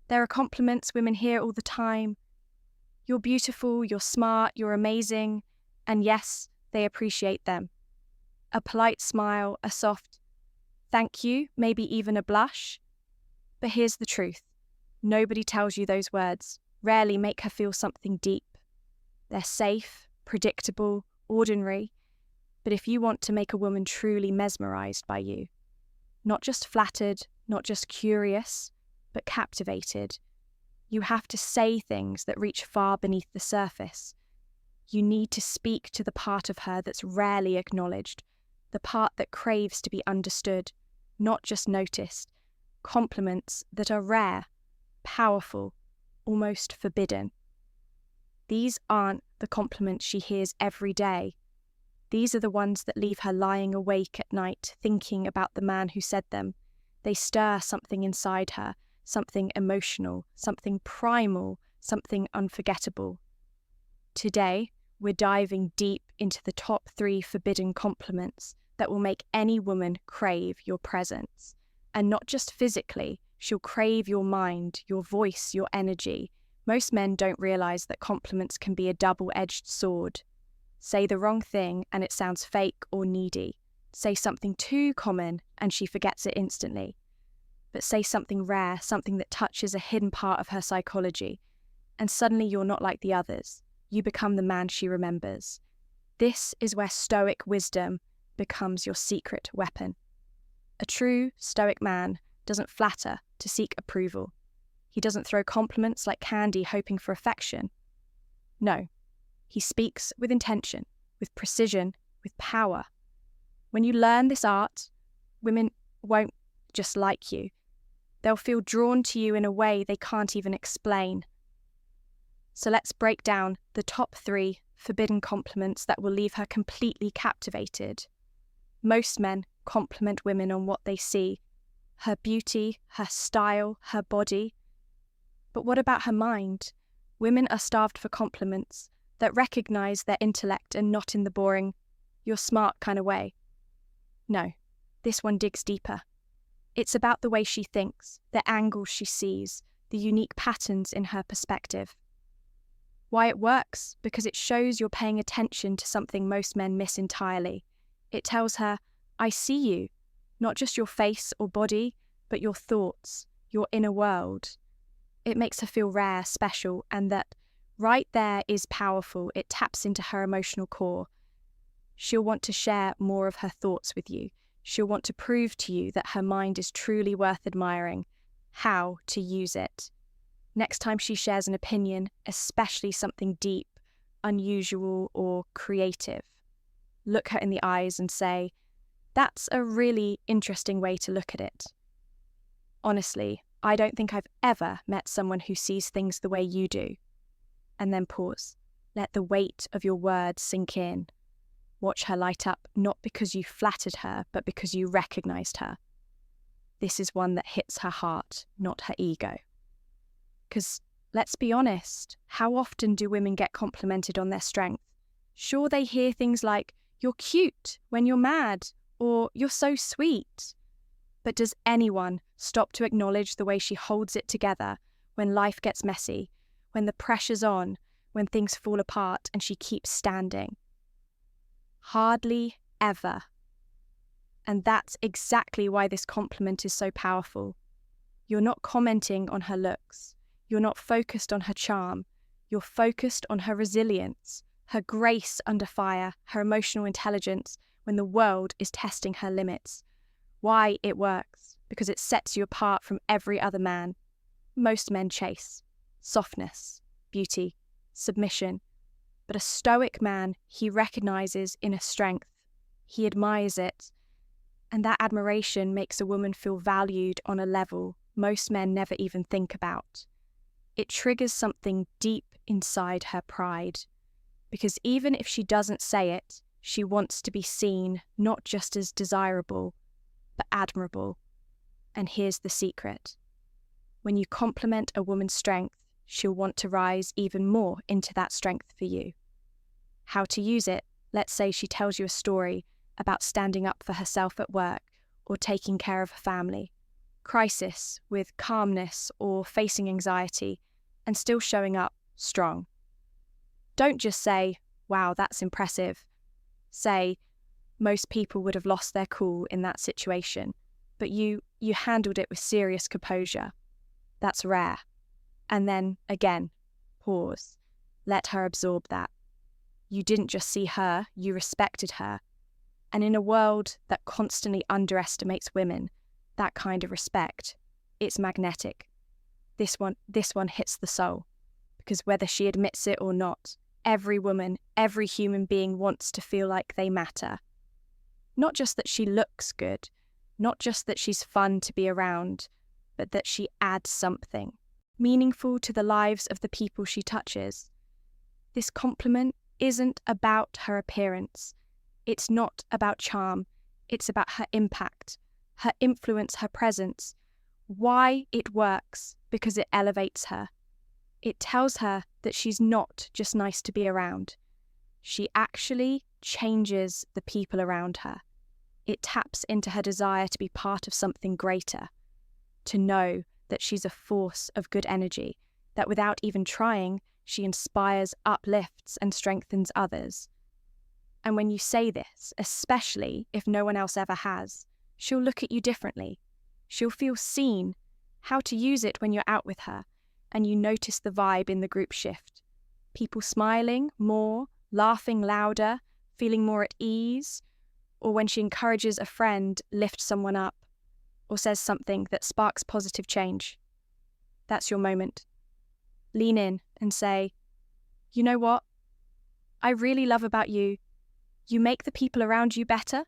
There are compliments women hear all the time. You're beautiful, you're smart, you're amazing, and yes, they appreciate them. A polite smile, a soft thank you, maybe even a blush. But here's the truth. Nobody tells you those words, rarely make her feel something deep. They're safe, predictable, ordinary, but if you want to make a woman truly mesmerized by you, not just flattered, not just curious, but captivated, you have to say things that reach far beneath the surface. You need to speak to the part of her that's rarely acknowledged, the part that craves to be understood, not just noticed. Compliments that are rare, powerful, almost forbidden. These aren't the compliments she hears every day. These are the ones that leave her lying awake at night, thinking about the man who said them. They stir something inside her, something emotional, something primal, something unforgettable. Today, we're diving deep into the top 3 forbidden compliments that will make any woman crave your presence. And not just physically, she'll crave your mind, your voice, your energy. Most men don't realize that compliments can be a double-edged sword. Say the wrong thing and it sounds fake or needy. Say something too common and she forgets it instantly. But say something rare, something that touches a hidden part of her psychology, and suddenly you're not like the others. You become the man she remembers. This is where Stoic wisdom becomes your secret weapon. A true Stoic man doesn't flatter to seek approval. He doesn't throw compliments like candy hoping for affection. No, he speaks with intention, with precision, with power. When you learn this art, women won't just like you. They'll feel drawn to you in a way they can't even explain. So let's break down the top 3 forbidden compliments that will leave her completely captivated. Most men compliment women on what they see, her beauty, her style, her body. But what about her mind? Women are starved for compliments that recognize their intellect and not in the boring, you're smart kind of way. No, this one digs deeper. It's about the way she thinks, the angles she sees, the unique patterns in her perspective. Why it works? Because it shows you're paying attention to something most men miss entirely. It tells her, I see you, not just your face or body, but your thoughts, your inner world. It makes her feel rare, special, and that right there is powerful. It taps into her emotional core. She'll want to share more of her thoughts with you. She'll want to prove to you that her mind is truly worth admiring, how to use it. Next time she shares an opinion, especially something deep, unusual, or creative, look her in the eyes and say, that's a really interesting way to look at it. Honestly, I don't think I've ever met someone who sees things the way you do. And then pause. Let the weight of your words sink in. Watch her light up, not because you flattered her, but because you recognized her. This is one that hits her heart, not her ego. Because, let's be honest, how often do women get complimented on their strength? Sure, they hear things like, you're cute when you're mad, or you're so sweet. But does anyone stop to acknowledge the way she holds it together when life gets messy, when the pressure's on, when things fall apart and she keeps standing? Hardly ever. And that's exactly why this compliment is so powerful. You're not commenting on her looks. You're not focused on her charm. You're focused on her resilience, her grace under fire, her emotional intelligence when the world is testing her limits. Why it works? Because it sets you apart from every other man. Most men chase softness, beauty, submission. But a Stoic man, he recognizes inner strength. He admires it. And that admiration makes a woman feel valued on a level most men never even think about. It triggers something deep inside her pride. Because even if she doesn't say it, she wants to be seen not just as desirable, but admirable. And here's the secret. When you compliment a woman's strength, she'll want to rise even more into that strength for you. How to use it? Let's say she tells you a story about standing up for herself at work or taking care of her family. crisis with calmness or facing anxiety and still showing up strong. Don't just say, wow, that's impressive. Say, most people would have lost their cool in that situation, but you handled it with serious composure. That's rare. And then, again, pause. Let her absorb that. You didn't just see her, you respected her. And in a world that constantly underestimates women, that kind of respect, it's magnetic. This one hits the soul. Because whether she admits it or not, every woman, every human being wants to feel like they matter. Not just that she looks good, not just that she's fun to be around, but that she adds something meaningful to the lives of the people she touches. This compliment isn't about her appearance. It's not about charm. It's about her impact, her influence, her presence. Why it works, because it elevates her. It tells her that she's not just nice to be around. She actually changes the people around her. It taps into her desire to be part of something greater, to know that she's a force of good energy, that without even trying, she inspires, uplifts, and strengthens others. And when you say this, especially if no one else ever has, she'll look at you differently. She'll feel seen, how to use it when you're out with her, and you notice the vibe in the group shift. People smiling more, laughing louder, feeling more at ease, or when she encourages a friend, lifts someone up, or says something that sparks positive change. That's your moment. Lean in and say, you know what? I really love about you. You make the people around you better,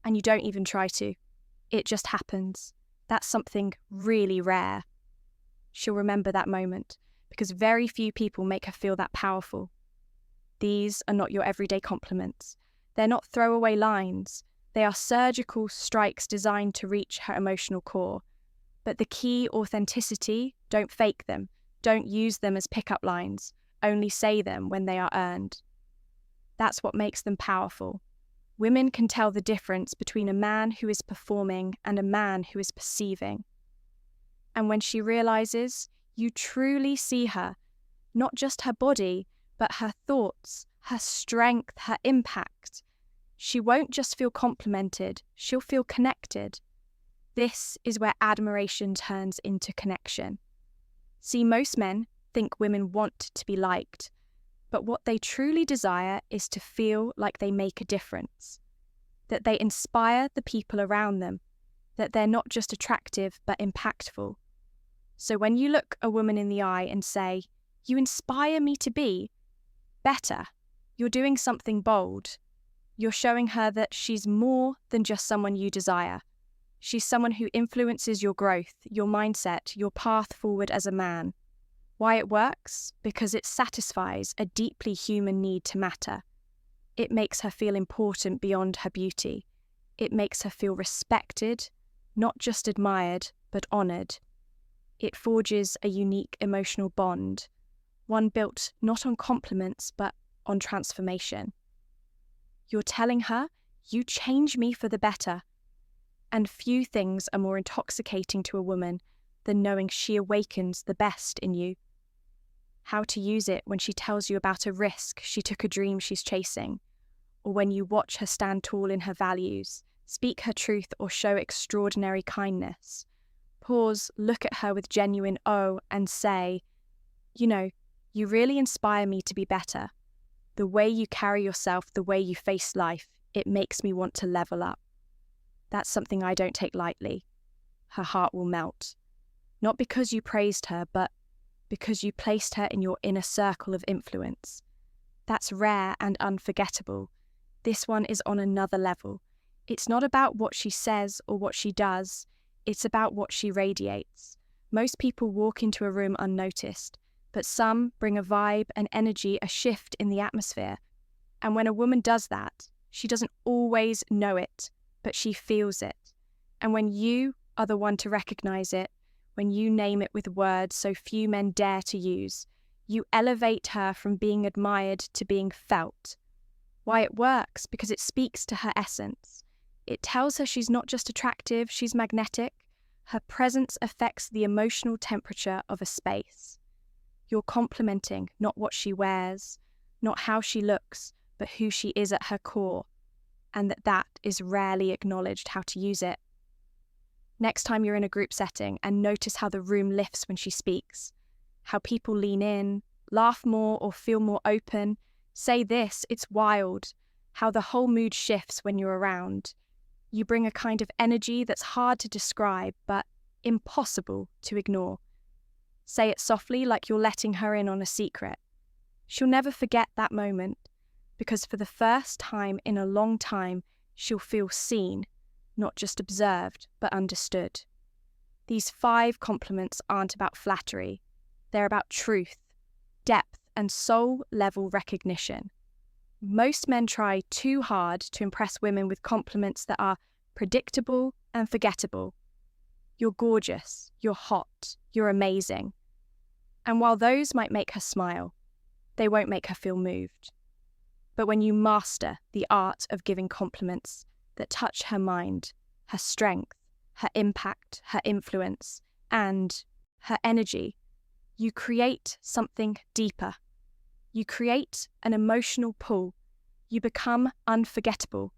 and you don't even try to. It just happens. That's something really rare. She'll remember that moment, because very few people make her feel that powerful. These are not your everyday compliments. They're not throwaway lines. They are surgical strikes designed to reach her emotional core. But the key: authenticity. Don't fake them. Don't use them as pickup lines. Only say them when they are earned. That's what makes them powerful. Women can tell the difference between a man who is performing and a man who is perceiving. And when she realizes you truly see her, not just her body, but her thoughts, her strength, her impact, she won't just feel complimented, she'll feel connected. This is where admiration turns into connection. See, most men think women want to be liked, but what they truly desire is to feel like they make a difference, that they inspire the people around them, that they're not just attractive but impactful. So when you look a woman in the eye and say, you inspire me to be better, you're doing something bold. You're showing her that she's more than just someone you desire. She's someone who influences your growth, your mindset, your path forward as a man. Why it works? Because it satisfies a deeply human need to matter. It makes her feel important beyond her beauty. It makes her feel respected, not just admired, but honoured. It forges a unique emotional bond, one built not on compliments, but on transformation. You're telling her, you change me for the better. And few things are more intoxicating to a woman than knowing she awakens the best in you. How to use it when she tells you about a risk she took, a dream she's chasing, or when you watch her stand tall in her values, speak her truth, or show extraordinary kindness. Pause, look at her with genuine awe and say, you really inspire me to be better. The way you carry yourself, the way you face life, it makes me want to level up. That's something I don't take lightly. Her heart will melt. Not because you praised her, but because you placed her in your inner circle of influence. That's rare and unforgettable. This one is on another level. It's not about what she says or what she does. It's about what she radiates. Most people walk into a room unnoticed, but some bring a vibe, an energy, a shift in the atmosphere. And when a woman does that, she doesn't always know it, but she feels it. And when you are the one to recognize it, when you name it with words so few men dare to use, you elevate her from being admired to being felt. Why it works? Because it speaks to her essence. It tells her she's not just attractive, she's magnetic. Her presence affects the emotional temperature of a space. You're complimenting not what she wears, not how she looks, but who she is at her core, and that is rarely acknowledged how to use it. Next time you're in a group setting, and notice how the room lifts when she speaks, how people lean in, laugh more or feel more open. Say this, it's wild, how the whole mood shifts when you're around. You bring a kind of energy that's hard to describe, but impossible to ignore. Say it softly, like you're letting her in on a secret. She'll never forget that moment, because for the first time in a long time, she'll feel seen, not just observed, but understood. These 5 compliments aren't about flattery. They're about truth, depth, and soul-level recognition. Most men try too hard to impress women with compliments that are predictable and forgettable. You're gorgeous, you're hot, you're amazing. And while those might make her smile, they won't make her feel moved. But when you master the art of giving compliments that touch her mind, her strength, her impact, her influence, and her energy, you create something deeper. You create an emotional pull. You become unforgettable.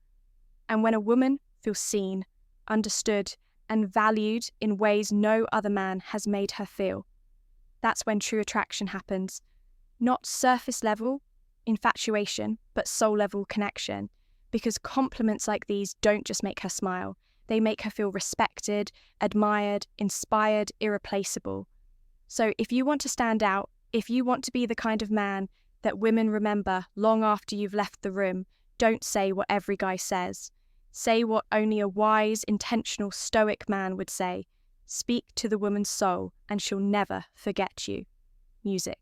And when a woman feels seen, understood, and valued in ways no other man has made her feel, that's when true attraction happens. Not surface level infatuation, but soul level connection. Because compliments like these don't just make her smile. They make her feel respected, admired, inspired, irreplaceable. So if you want to stand out, if you want to be the kind of man that women remember long after you've left the room, don't say what every guy says. Say what only a wise, intentional, stoic man would say. Speak to the woman's soul, and she'll never forget you. Music.